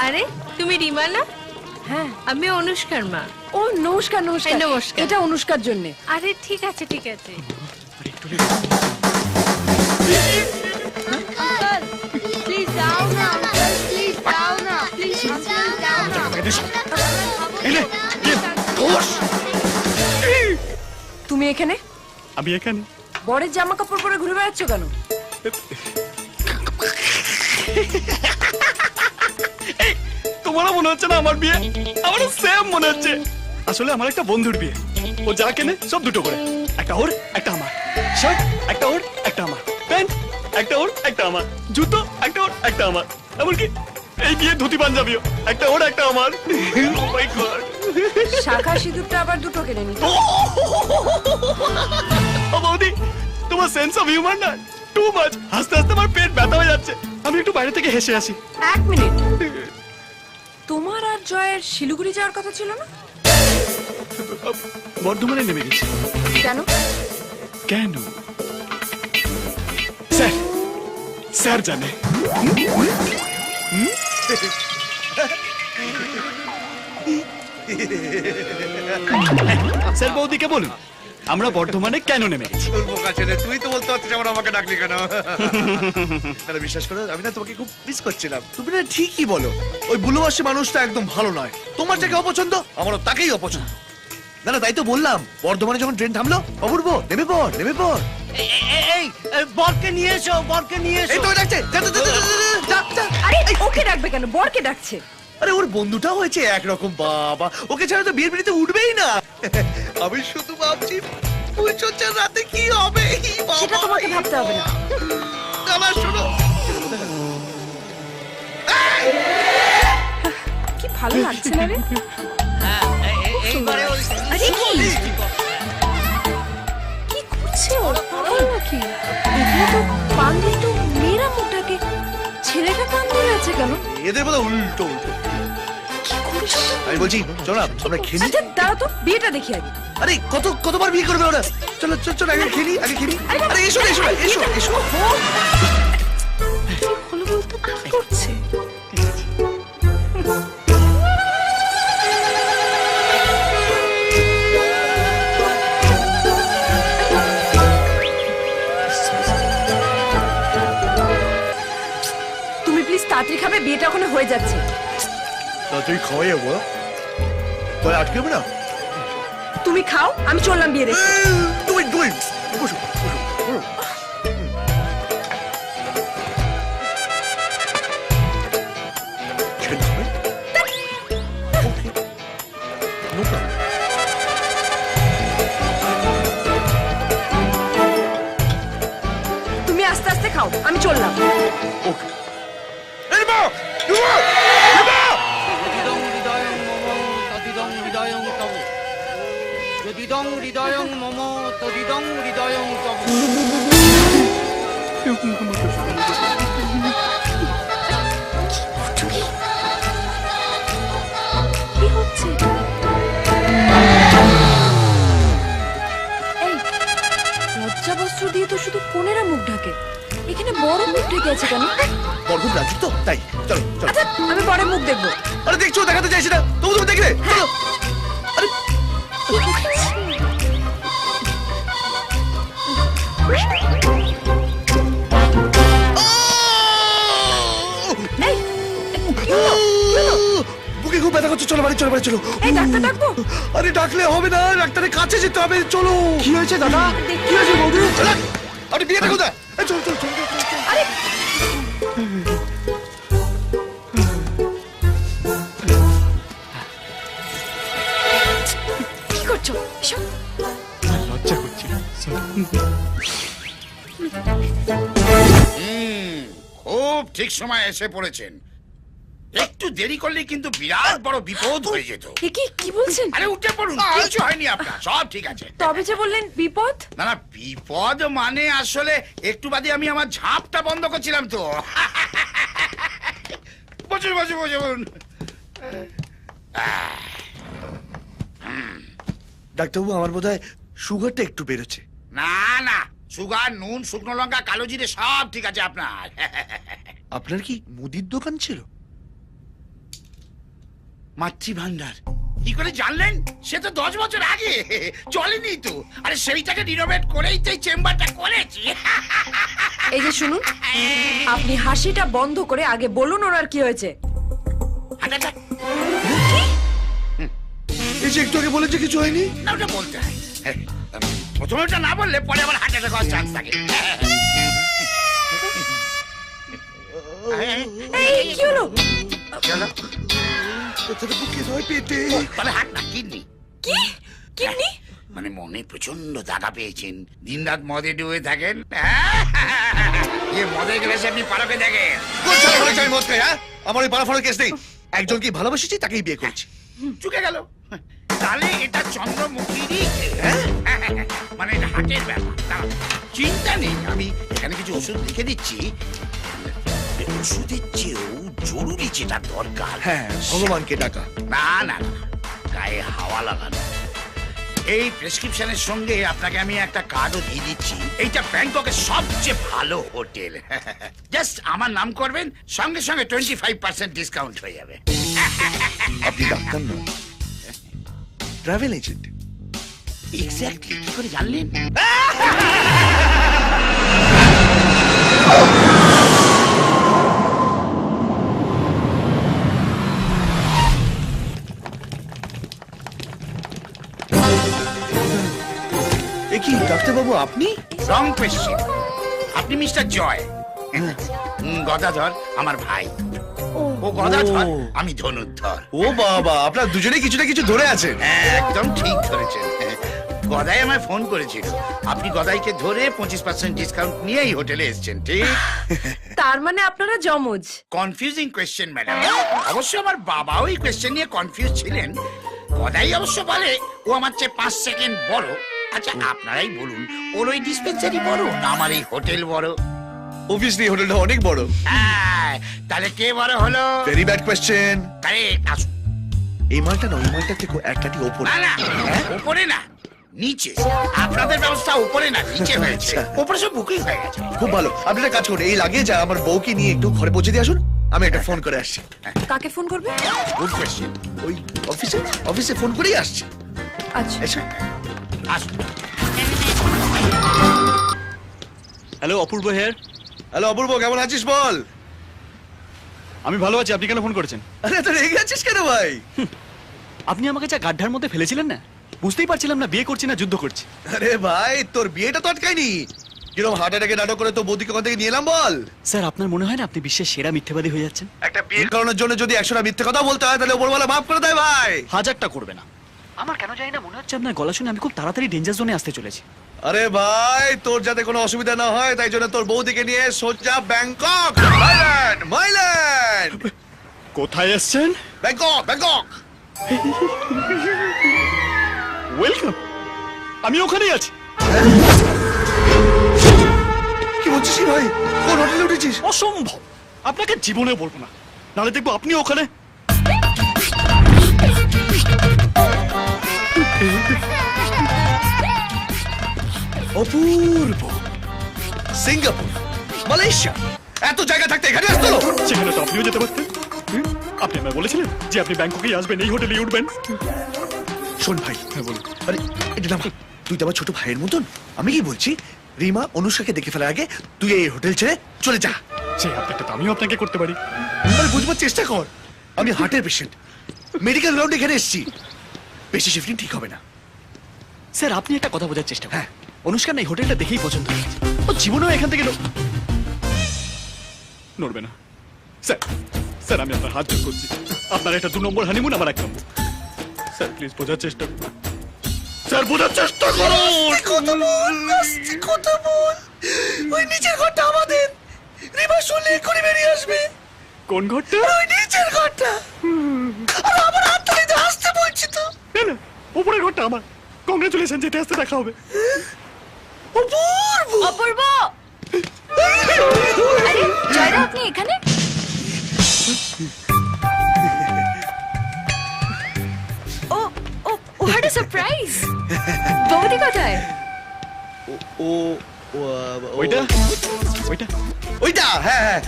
আরে তুমি রিমা না? হ্যাঁ, আমি অনুষ্কার মা। ও নমস্কার নমস্কার। নমস্কার। এটা অনুষ্কার জন্য। আরে ঠিক আছে ঠিক আছে। প্লিজ দাও না আঙ্কেল, প্লিজ দাও না, প্লিজ আঙ্কেল দাও না। তুমি এখানে? আমি এখানে। বরের জামা কাপড় পরে ঘুরে বেড়াচ্ছ কেন? তোমারও মনে হচ্ছে না আমার বিয়ে? আমারও সেম মনে হচ্ছে। আসলে আমার একটা বন্ধুর বিয়ে। ও যা কেনে সব দুটো করে, একটা ওর একটা আমার। শার্ট একটা ওর একটা আমার, প্যান্ট একটা ওর একটা আমার, জুতো একটা ওর একটা আমার, এমনকি এই বিয়ে ধুতি পাঞ্জাবিও একটা ওর একটা আমার। Oh my God! শাখা সিঁদুরটা আবার দুটো কিনে নি। ও বৌদি, তোমার সেন্স অফ হিউমার না টু মাচ। হাসতে হাসতে আমার পেট ব্যথা হয়ে যাচ্ছে। আমি একটু বাইরে থেকে হেসে আসি। এক মিনিট, তোমার আর জয়ের শিলিগুড়ি যাওয়ার কথা ছিল না? বর্ধমানে নেমে গেছি। কেন? কেন? স্যার, স্যার জানে। স্যার বৌদিকে বলুন আমরা বর্ধমানে কেন নেমে গেছি। তোর বোকা ছেলে, তুই তো বলতে পারছিস আমার আমাকে ডাকলি কেন? তাহলে বিশ্বাস করো, আমি না তোমাকে খুব মিস করছিলাম। তুমি না ঠিকই বলো, ওই বুলোবাসী মানুষটা একদম ভালো নয়। তোমার যাকে অপছন্দ আমারও তাকেই অপছন্দ। না না, তাই তো বললাম, বর্ধমানে যখন ট্রেন থামলো, অপূর্ব নেমে পড় নেমে পড়। এই বরকে নিয়ে এসো, বরকে নিয়ে এই এসো। তো ডাকছে, যা, যা, যা, যা, যা, যা, যা। আরে ওকে ডাকবে কেন? বরকে ডাকছে। আরে ওর বন্ধুটা হয়েছে একরকম, বাবা ওকে ছাড়া তো বিয়ের পিড়িতে উঠবেই না। আমি শুধু ভাবছি ফুলচর্চার রাতে কি হবে। সেটা তোমাকে ভাবতে হবে না। আমার শোনো, কি ভালো লাগছে না রে? হ্যাঁ, এইবারে ওই আরে কি করছে ও? পাগল নাকি? এখানে তো পান দিয়ে তো মেয়েরা মুখটাকে, ছেলেটা কান ধরে আছে কেন? এদের বোধহয় উল্টো উল্টো। কি করছে? আমি বলছি চলো না, আমরা খেলি। আচ্ছা দাঁড়া তো, বিয়েটা দেখি আগে। আরে কতবার বিয়ে করবে ওরা? চলো চলো চলো, আগে খেলি আগে খেলি। আরে এসো না, এসো না, এসো এসো। হলো বলতো কি করছে? তুমি প্লিজ তাড়াতাড়ি খাবে, বিয়েটা ওখানে হয়ে যাচ্ছে। তুই খাওয়াই যাবো, তোর আটকে হবে না। তুমি খাও, আমি চললাম বিয়ে দেখতে। তুই তুই বসো বসো বসো। ছেড়ে দিবে? Okay. No problem. তুমি আস্তে আস্তে খাও, আমি চললাম। Okay. এই মা! মা! মা! যদিদং হৃদয়ং মম তদিদং হৃদয়ং তব, যদিদং হৃদয়ং মম তদিদং হৃদয়ং তব। কি হচ্ছে? এই লজ্জা বস্ত্র দিয়ে তো শুধু কোনেরা মুখ ঢাকে, এখানে বড় মুখ ঢেকে আছে কেন? বরগুন রাজু তো তাই। চলো চলো। আচ্ছা আমি বড় মুখ দেখবো। আরে দেখছো, দেখাতে চাইছি না, তবু তুমি দেখলে। চলো। আরে কি হচ্ছে? এই, কি হলো? কি হলো? বুকে খুব ব্যথা করছে, চলো বাড়ি চলো বাড়ি চলো। এই ডাক্তার ডাকবো? আরে ডাকলে হবে না, ডাক্তারের কাছে যেতে হবে, চলো। কি হয়েছে দাদা? কি হয়েছে বৌদি? আপনি বিয়েটা কোথায়? এই চলো চলো চলো চলো, চলো। আরে কি করছো? এসো। লজ্জা করছি। খুব ঠিক সময় এসে পড়েছেন। একটু দেরি করলে কিন্তু বিরাট বড় বিপদ হয়ে যেত। এ কি বলছেন? আরে উঠে পড়ুন, কিছু হয়নি আপনার, সব ঠিক আছে। তবে যে বললেন বিপদ। না না, বিপদ মানে আসলে একটু বাদে আমি আমার ঝাঁপটা বন্ধ করছিলাম তো। বসুন বসুন বসুন। ডাক্তারবাবু, আমার বোধহয় সুগারটা একটু বেড়েছে। না না, সুগার, নুন, শুকনো লঙ্কা, কালো জিরে সব ঠিক আছে আপনার। আপনার কি মুদির দোকান ছিল? মাতৃভান্ডার কি করে জানলেন? সে তো 10 বছর আগে চলেনি তো। আরে সেইটাকে রিনোভেট করেই তো এই চেম্বারটা করেছি। এই যে শুনুন, আপনি হাসিটা বন্ধ করে আগে বলুন ওনার কি হয়েছে। আচ্ছা, আচ্ছা, এই যে একটু আগে বলেছে কিছু হয়নি। না ওটা বলতে হয়। প্রথমে ওটা না বললে পরে আবার হার্ট অ্যাটাক হওয়ার চান্স থাকে। এই কি হলো? চলো, তোদের বুকে নয় পেটে। তবে হার্ট না, কিডনি। কি কিডনি? মানে মনে প্রচন্ড দাগা পেয়েছেন, দিন রাত মদে ডুবে থাকেন। মদে গেলে আপনি পারকে দেখেন। কোন ছেলে বলেছে আমি মদ খাই? হ্যাঁ, আমার ওই পাড়া ফাড়া কেস নেই। একজনকে ভালোবেসেছি, তাকেই বিয়ে করেছি। চুকে গেল। তাহলে এটা চন্দ্রমুখীরই মানে এটা হার্টের ব্যাপার। দাঁড়াও, চিন্তা নেই, আমি এখানে কিছু ওষুধ লিখে দিচ্ছি। ওষুধের চেয়েও জরুরি যেটা দরকার, হ্যাঁ, ভগবানকে ডাকা। না না না, গায়ে হাওয়া লাগানো। এই প্রেসক্রিপশনের সঙ্গে আপনাকে আমি একটা কার্ডও দিয়ে দিচ্ছি। এইটা ব্যাংককের সবচেয়ে ভালো হোটেল। জাস্ট আমার নাম করবেন, সঙ্গে সঙ্গে 25% ডিসকাউন্ট হয়ে যাবে। আপনি ডাক্তার নন, ট্রাভেল এজেন্ট। এক্স্যাক্টলি, কি করে জানলেন? এ কি ডাক্তারবাবু আপনি? রং কোয়েশ্চেন। আপনি মিস্টার জয়। গদাধর আমার ভাই। ও গদাধর, আমি ধনুর্ধর। ও বাবা, আপনার দুজনেই কিছু না কিছু ধরে আছেন। হ্যাঁ, একদম ঠিক ধরেছেন। গদাই আমায় ফোন করেছিল, আপনি গদাইকে ধরে 25% ডিসকাউন্ট নিয়ে এই হোটেলে এসেছেন, ঠিক? তার মানে আপনারা জমজ। Confusing question madam. অবশ্য আমার বাবাও এই কোয়েশ্চেন নিয়ে কনফিউজ ছিলেন। গদাই অবশ্য বলে ও আমার চেয়ে 5 সেকেন্ড বড়। আচ্ছা আপনারাই বলুন, ওর ওই ডিসপেন্সারি বড় না আমার এই হোটেল বড়? অবভিয়াসলি হোটেলটা অনেক বড়। হ্যাঁ, তাহলে কে বড় হলো? Very bad question. আরে আসুন। এই মালটা নয়, এই মালটা থেকে এক কাঠি ওপরে। না না, উপরে না, নিচে। আপনাদের ব্যবস্থা উপরে না নিচে হয়েছে। আচ্ছা। উপরে সব বুকিং হয়ে গেছে। খুব ভালো, আপনি একটা কাজ করুন, এই লাগিয়ে যা আমার বউকে নিয়ে একটু ঘরে পৌঁছে দিয়ে আসুন। আমি একটা ফোন করে আসছি। কাকে ফোন করবে? Good question. ওই অফিসে ফোন করেই আসছি। আচ্ছা, এসো। আসুন। হ্যালো, অপূর্ব হেয়ার। হ্যালো অপূর্ব, কেমন আছিস বল? আমি ভালো আছি, আপনি কেন ফোন করেছেন? আরে তো রেগে আছিস কেন ভাই? আপনি আমাকে যা গাড্ডার মধ্যে ফেলেছিলেন না, বুঝতেই পারছিলাম না বিয়ে করছি না যুদ্ধ করছি। আরে ভাই, তোর বিয়েটা তো আটকায়নি। কিরকম হার্ট অ্যাটাকে নাটক করে তো বৌদিকে কোথা থেকে নিয়ে এলাম বল? স্যার, আপনার মনে হয় না আপনি বিশ্বের সেরা মিথ্যেবাদী হয়ে যাচ্ছেন? একটা বিয়ে করানোর জন্য যদি 100টা মিথ্যে কথা বলতে হয়, তাহলে ওপরওয়ালা মাফ করে দেয় ভাই। হাজারটা করবে না। আমার কেন জানি না মনে হচ্ছে আপনার গলা শুনে আমি খুব তাড়াতাড়ি ডেঞ্জার জোনে আসতে চলেছি। আরে ভাই, তোর যাতে কোনো অসুবিধা না হয় তাই জন্য তোর বৌদিকে নিয়ে সোজা ব্যাংকক। মাইল্যান্ড। কোথায় এসছেন? ব্যাংকক। ওয়েলকাম, আমি ওখানেই আছি। কি বলছিস ভাই? কোন হোটেলে উঠেছিস? অসম্ভব, আপনাকে জীবনেও বলবো না, নাহলে দেখবো আপনি ওখানে। অপূর্ব। সিঙ্গাপুর, মালয়েশিয়া, এত জায়গা থাকতে এখানে আসতো? সেখানে তো আপনিও যেতে পারতেন। আপনি আমায় বলেছিলেন যে আপনি ব্যাংককেই আসবেন, এই হোটেলেই উঠবেন। শোন ভাই, হ্যাঁ বলুন। আরে এটা না, তুই তো আমার ছোট ভাইয়ের মতন। আমি কি বলছি, রিমা অনুষ্কাকে দেখে ফেলার আগে তুই এই হোটেল ছেড়ে চলে যা। সেই আপনাকে তো আমিও আপনাকে করতে পারি। আরে বুঝবার চেষ্টা কর, আমি হার্টের পেশেন্ট, মেডিকেল গ্রাউন্ডে এখানে এসেছি। বেশি শিফটিং ঠিক হবে না। স্যার, আপনি একটা কথা বোঝার চেষ্টা করুন। অনুষ্কার না এই হোটেলটা দেখেই পছন্দ হয়েছে। ও জীবনেও এখান থেকে নড়বে না। স্যার, স্যার আমি আপনার হাত জোড় করছি, আপনার একটা 2 নম্বর হানিমুন, আমার 1 নম্বর। স্যার প্লিজ বোঝার চেষ্টা করুন। স্যার বোঝার চেষ্টা করুন। কথা বল। ওই নিচের ঘরটা আমাদের। রিমা শুনলে এক্ষুনি বেরিয়ে আসবে। কোন ঘরটা? ওই নিচের ঘরটা। আর আমার হাত ধরে আসতে বলছি তো। না না, উপরের ঘরটা আমার। কংগ্রেচুলেশন, যেতে আসতে দেখা হবে। অপূর্ব। অপূর্ব। আরে জয়দা, আপনি এখানে? ও ও হোয়াট আ সারপ্রাইজ। বৌদি কোথায়? ও ওইটা ওইটা ওইটা হ্যাঁ হ্যাঁ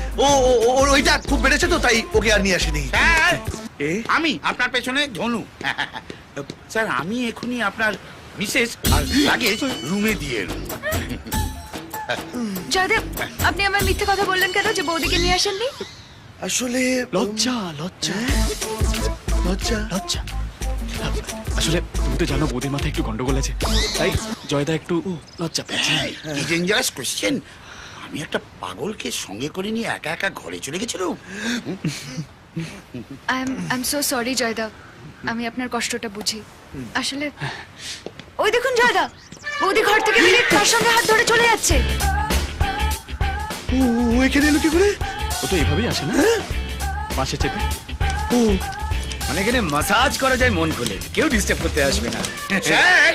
ওইটা খুব বেড়েছে তো তাই ওকে আর নিয়ে আসেনি স্যার এ? আমি আপনার পেছনে ধনু স্যার আমি এখনই আপনার মিসেস আর লাগেজ রুমে দিয়ে এলুম। জয়দেব আপনি আমার মিথ্যে কথা বললেন কেন যে বৌদিকে নিয়ে আসেননি? আসলে লজ্জা লজ্জা লজ্জা লজ্জা আসলে তুমি তো জানো বৌদির মাথায় একটু গন্ডগোল আছে তাই জয়দা একটু লজ্জা পেয়েছে কি ডেঞ্জারাস কোশ্চেন। আমি একটা পাগলকে সঙ্গে করে নিয়ে একা একা ঘরে চলে গেছিলাম। I am so sorry Joyda, আমি আপনার কষ্টটা বুঝি। আসলে ওই দেখুন জয়দা, বৌদি ঘর থেকে বেরিয়ে তার সঙ্গে হাত ধরে চলে যাচ্ছে। ও এখানে এলো কি করে ও তো এইভাবেই আসে না পাশে চেপে মানে এখানে মাসাজ করা যায় মন খুলে, কেউ ডিস্টার্ব করতে আসবে না। স্যার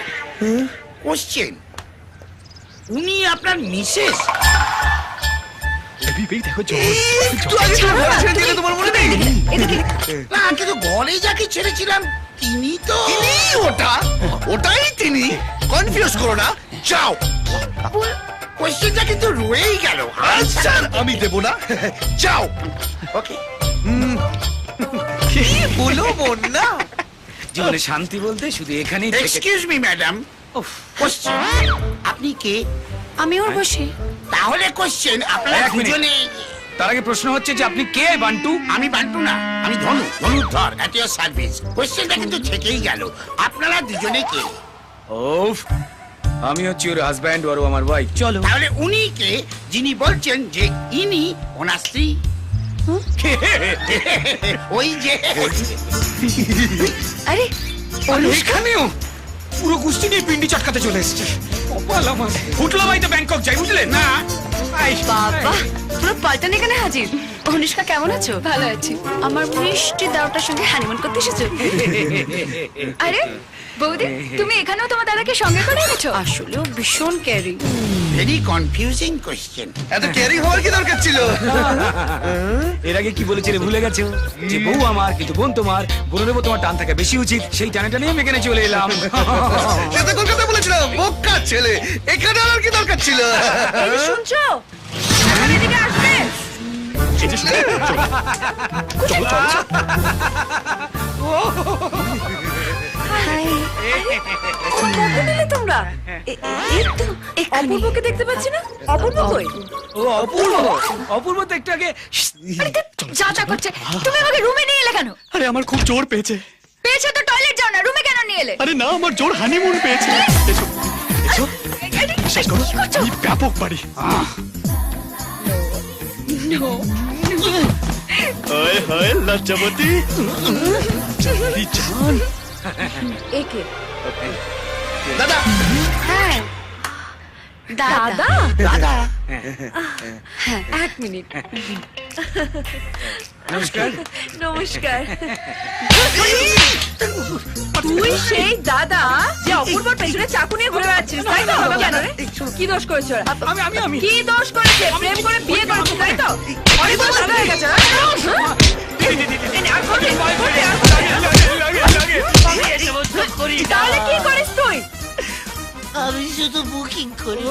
কোশ্চেন, উনি আপনার মিসেস? এই দেখো জল একটু আগে তো ঘরে ছেড়ে দিলে তোমার মনে নেই না কিন্তু ঘরে যাকে ছেড়েছিলাম তিনি তো তিনি ওটাই তিনি কনফিউজ করো না যাও কোশ্চেনটা কিন্তু রয়েই গেল। আনসার আমি দেব না যাও ওকে কি বলো বোন না জীবনে শান্তি বলতে শুধু এখানেই থেকে। এক্সকিউজ মি ম্যাডাম, কোশ্চেন আপনি কে? আমি ওর বসি। তাহলে কোশ্চেন আপনারা এক মিনিট। দুজনে। তার আগে প্রশ্ন হচ্ছে যে আপনি কে বান্টু? আমি বান্টু না, আমি ধনুধর এট ইওর সার্ভিস। কোশ্চেনটা কিন্তু থেকেই গেল, আপনারা দুজনে কে? ওফ, আমি হচ্ছি ওর হাজব্যান্ড আর ও আমার ওয়াইফ। চলো। তাহলে উনি কে যিনি বলছেন যে ইনি ওনার স্ত্রী? ওই যে আরে আর এখানেও পুরো কুস্তি নিয়ে পিন্ডি চটকাতে চলে এসেছে। কপাল আমার। ফুটলো ভাই তো ব্যাংকক যাই, বুঝলে না? বাবা পুরো পাল্টান এখানে হাজির। অনুষ্কা কেমন আছো? ভালো আছি। আমার মিষ্টি দাওটার সঙ্গে হানিমুন করতে এসেছো? আরে বৌদি তুমি এখানেও তোমার দাদাকে সঙ্গে করে এনেছো? আসলেও ভীষণ ক্যারি। Very confusing question. এত ক্যারি হওয়ার কি দরকার ছিল এর আগে কি বলেছিলে ভুলে গেছো? যে বউ আমার কিন্তু বোন তোমার, বোনের উপর তোমার টান থাকা বেশি উচিত। সেই টানে টানে আমি এখানে চলে এলাম। সেটা কলকাতা বলেছিলাম বোকা ছেলে এখানে আর কি দরকার ছিল এই শুনছো? এখন এদিকে আসবে। এই যে শুনে হাই কখন এলে তোমরা? এই তো অপূর্বকে দেখতে পাচ্ছি না। অপূর্ব কই? ও অপূর্ব, অপূর্ব তো একটু আগে। আরে যা যা করছে। তুমি আমাকে রুমে নিয়ে এলে কেন? আরে আমার খুব জোর পেয়েছে পেয়েছে তো টয়লেট যাও না, রুমে কেন নিয়ে এলে? আরে না আমার জোর হানিমুন পেয়েছে এসো এসো বিশ্বাস করো এই ব্যাপক বাড়ি হায় হায় লজ্জাবতী জানি জান একে দাদা হ্যাঁ দাদা দাদা হ্যাঁ এক মিনিট। নমস্কার। নমস্কার। তুই সেই দাদা যে অপূর্বর পেছনে চাকু নিয়ে ঘুরে বেড়াচ্ছিস তাই তো? কেন রে? কি দোষ করেছে ওরা? আমি কি দোষ করেছে? প্রেম করে বিয়ে করেছে তাই তো? অনেক বড় দাদা হয়ে গেছে। তাহলে কি করিস তুই? আমি শুধু বুকিং করি।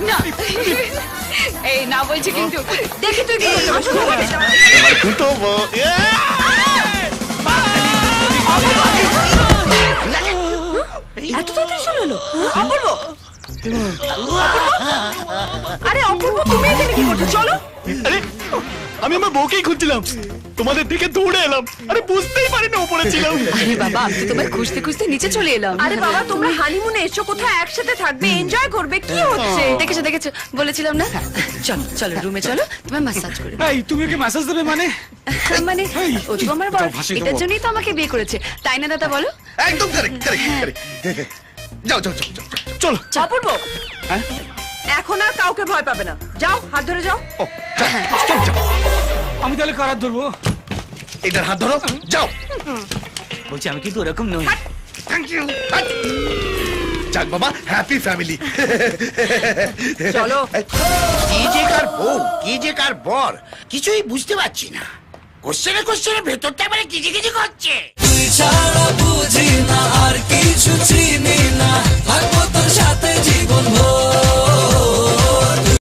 না এই না বলছি কিন্তু দেখি তুই কি করছিস? এবার কুটোবো এত তাড়াতাড়ি চলে এলো অপূর্ব। আরে অপূর্ব তুমি এখানে কি করছো? চলো। আরে আমি আমার বউকেই খুঁজছিলাম তোমাদের দিকে দৌড়ে এলাম আরে বুঝতেই পারিনি উপরে ছিলাম আরে বাবা আমি তো তোমায় খুঁজতে খুঁজতে নিচে চলে এলাম। আরে বাবা তোমরা হানিমুনে এসো, কোথায় একসাথে থাকবে, এনজয় করবে, কি হচ্ছে? দেখেছো দেখেছো বলেছিলাম না? চলো চলো রুমে চলো, তোমায় ম্যাসাজ করে এই তুমি ওকে ম্যাসাজ দেবে মানে? মানে ও তো আমার বর, ভাসিয়ে দেবো। এটার জন্যই তো আমাকে বিয়ে করেছে তাই না দাদা বলো? একদম কারেক্ট কারেক্ট যাও যাও যাও যাও, যাও। চলো অপূর্ব হ্যাঁ? এখন আর কাউকে ভয় পাবে না, যাও হাত ধরে যাও। আমি তাহলে কারার ধরবো? এটার হাত ধরো যাও বলছি আমি কিন্তু ওরকম নই। Thank you. যাক বাবা হ্যাপি ফ্যামিলি চলো। কি যে কার বউ কি যে কার বর কিছুই বুঝতে পারছি না। কোশ্চেনে ভেতরটা মানে কিজি কিজি করছে। ছাড়া বুঝি না আর কিছু চিনি না থাকবো তোর সাথে জীবন ভোর